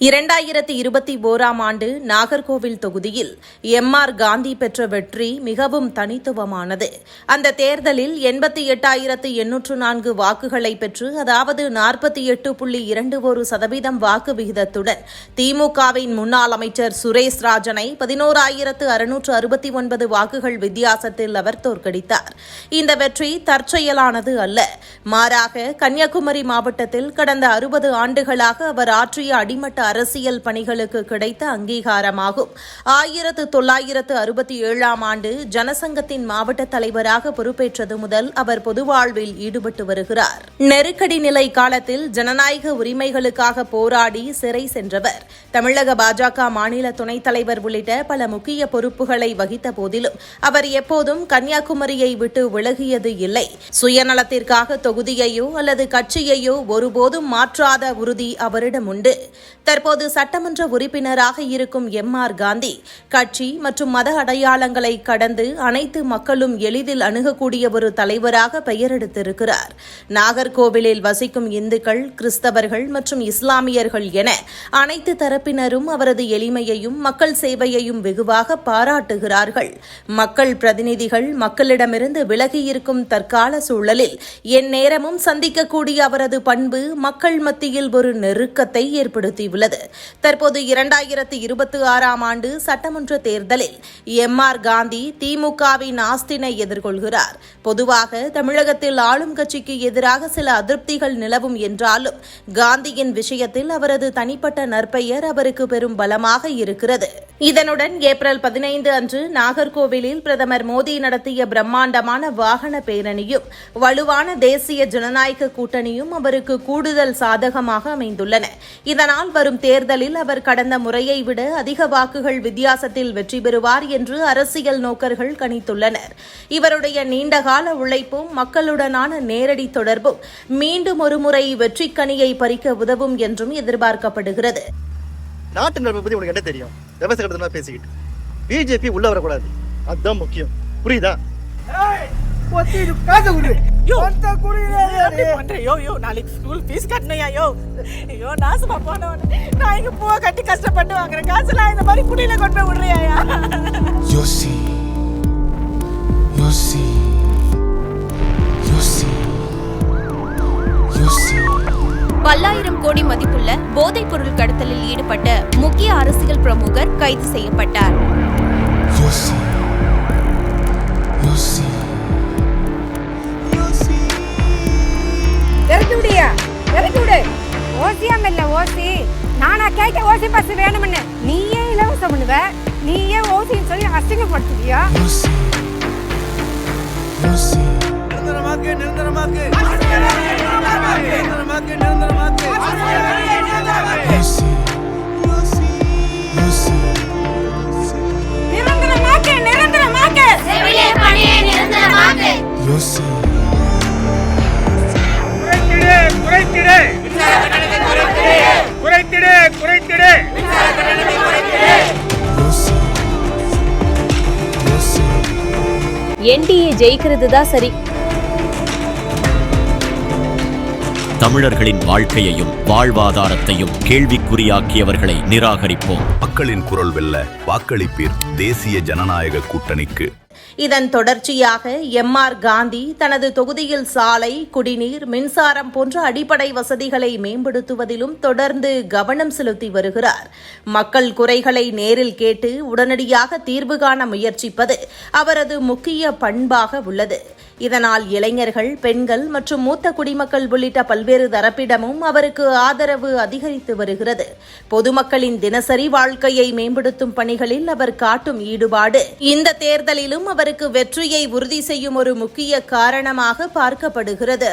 2021ஆம் ஆண்டு நாகர்கோவில் தொகுதியில் எம்.ஆர். காந்தி பெற்ற வெற்றி மிகவும் தனித்துவமானது. அந்த தேர்தலில் 88,804 வாக்குகளை பெற்று, அதாவது 48.21% வாக்கு விகிதத்துடன் திமுகவின் முன்னாள் அமைச்சர் சுரேஷ் ராஜனை 11,669 வாக்குகள் வித்தியாசத்தில் அவர் தோற்கடித்தார். இந்த வெற்றி தற்செயலானது அல்ல. மாறாக கன்னியாகுமரி மாவட்டத்தில் கடந்த 60 ஆண்டுகளாக அவர் ஆற்றிய அடிமட்ட அரசியல் பணிகளுக்கு கிடைத்த அங்கீகாரமாகும். 1967ஆம் ஆண்டு ஜனசங்கத்தின் மாவட்ட தலைவராக பொறுப்பேற்றது முதல் அவர் பொதுவாழ்வில் ஈடுபட்டு வருகிறார். நெருக்கடி நிலை காலத்தில் ஜனநாயக உரிமைகளுக்காக போராடி சிறை சென்றவர். தமிழக பாஜக மாநில துணைத் தலைவர் உள்ளிட்ட பல முக்கிய பொறுப்புகளை வகித்த போதிலும் அவர் எப்போதும் கன்னியாகுமரியை விட்டு விலகியது இல்லை. சுயநலத்திற்காக தொகுதியையோ அல்லது கட்சியையோ ஒருபோதும் மாற்றாத உறுதி அவரிடம் உண்டு. தற்போது சட்டமன்ற உறுப்பினராக இருக்கும் எம்.ஆர். காந்தி கட்சி மற்றும் மத அடையாளங்களை கடந்து அனைத்து மக்களும் எளிதில் அணுகக்கூடிய ஒரு தலைவராக பெயர் எடுத்திருக்கிறார். நாகர்கோவிலில் வசிக்கும் இந்துக்கள், கிறிஸ்தவர்கள் மற்றும் இஸ்லாமியர்கள் என அனைத்து தரப்பினரும் அவரது எளிமையையும் மக்கள் சேவையையும் வெகுவாக பாராட்டுகிறார்கள். மக்கள் பிரதிநிதிகள் மக்களிடமிருந்து விலகியிருக்கும் தற்கால சூழலில் எந்நேரமும் சந்திக்கக்கூடிய அவரது பண்பு மக்கள் மத்தியில் ஒரு நெருக்கத்தை ஏற்படுத்தியுள்ளது. தற்போது 2026ஆம் ஆண்டு சட்டமன்ற தேர்தலில் எம்.ஆர். காந்தி திமுகவின் ஆஸ்தினை எதிர்கொள்கிறார். பொதுவாக தமிழகத்தில் ஆளும் கட்சிக்கு எதிராக சில அதிருப்திகள் நிலவும் என்றாலும் காந்தியின் விஷயத்தில் அவரது தனிப்பட்ட நற்பெயர் அவருக்கு பெரும் பலமாக இருக்கிறது. இதனுடன் ஏப்ரல் 15 அன்று நாகர்கோவிலில் பிரதமர் மோடி நடத்திய பிரம்மாண்டமான வாகன பேரணியும் வலுவான தேசிய ஜனநாயக கூட்டணியும் அவருக்கு கூடுதல் சாதகமாக அமைந்துள்ளன. இதனால் வரும் தேர்தலில் அவர் கடந்த முறையை விட அதிக வாக்குகள் வித்தியாசத்தில் வெற்றி பெறுவார் என்று அரசியல் நோக்கர்கள் கணித்துள்ளனர். இவருடைய நீண்டகால உழைப்பும் மக்களுடனான நேரடி தொடர்பும் மீண்டும் ஒருமுறை வெற்றிக்கனியை பறிக்க உதவும் என்றும் எதிர்பார்க்கப்படுகிறது. நாட்டு நடப்பு பத்தி உனக்கு என்ன தெரியும்? விவசாயத்தை பேசிக்கிட்டு பிஜேபி உள்ள வரக்கூடாது, அதுதான் முக்கியம். புரியுதா? நாளைக்கு ஸ்கூல் ஃபீஸ் கட்டணையா? ஐயோ நாசமா போனவன், நான் இங்க பூவை கட்டி கஷ்டப்பட்டு வாங்குற காசுலாம் இந்த மாதிரி குடியில கொண்டு போய் விடுறியா? யோசி யோசி யோசி யோசி. பல்லாயிரம் கோடி மதிப்புள்ள போதைப் பொருள் கடத்தலில் ஈடுபட்ட முக்கிய அரசியல் பிரமுகர் கைது செய்யப்பட்டார். யோசி யோசி. ஓசி நானா கேட்க ஓசி பஸ் வேணும்னு நீயே இலவசம் பண்ணுவ, நீயே ஓசின்னு சொல்லி அசிங்கப்படுத்துவியா? யோசி யோசி. நிரந்தரமாக்கு நிரந்தரமாக்கு நிரந்தரமாக்கு நிரந்தரமாக்கு. யோசி யோசி யோசி. நிரந்தரமாக்கு நிரந்தரமாக்கு செவிலிய பணியை நிரந்தரமாக்கு. யோசி குறைத்திடு குறைத்திடு குறைத்திடு. யோசி யோசி. என்டிஏ ஜெயிக்கிறது தான் சரி. தமிழர்களின் வாழ்க்கையையும் வாழ்வாதாரத்தையும் கேள்விக்குறியாக்கியவர்களை நிராகரிப்போம். மக்களின் குரல் வெல்ல வாக்களிப்பீர் தேசிய ஜனநாயக கூட்டணிக்கு. இதன் தொடர்ச்சியாக எம்.ஆர். காந்தி தனது தொகுதியில் சாலை, குடிநீர், மின்சாரம் போன்ற அடிப்படை வசதிகளை மேம்படுத்துவதிலும் தொடர்ந்து கவனம் செலுத்தி வருகிறார். மக்கள் குறைகளை நேரில் கேட்டு உடனடியாக தீர்வு காண முயற்சிப்பது அவரது முக்கிய பண்பாக உள்ளது. இதனால் இளைஞர்கள், பெண்கள் மற்றும் மூத்த குடிமக்கள் உள்ளிட்ட பல்வேறு தரப்பிடமும் அவருக்கு ஆதரவு அதிகரித்து வருகிறது. பொதுமக்களின் தினசரி வாழ்க்கையை மேம்படுத்தும் பணிகளில் அவர் காட்டும் ஈடுபாடு இந்த தேர்தலிலும் அவருக்கு வெற்றியை உறுதி செய்யும் ஒரு முக்கிய காரணமாக பார்க்கப்படுகிறது.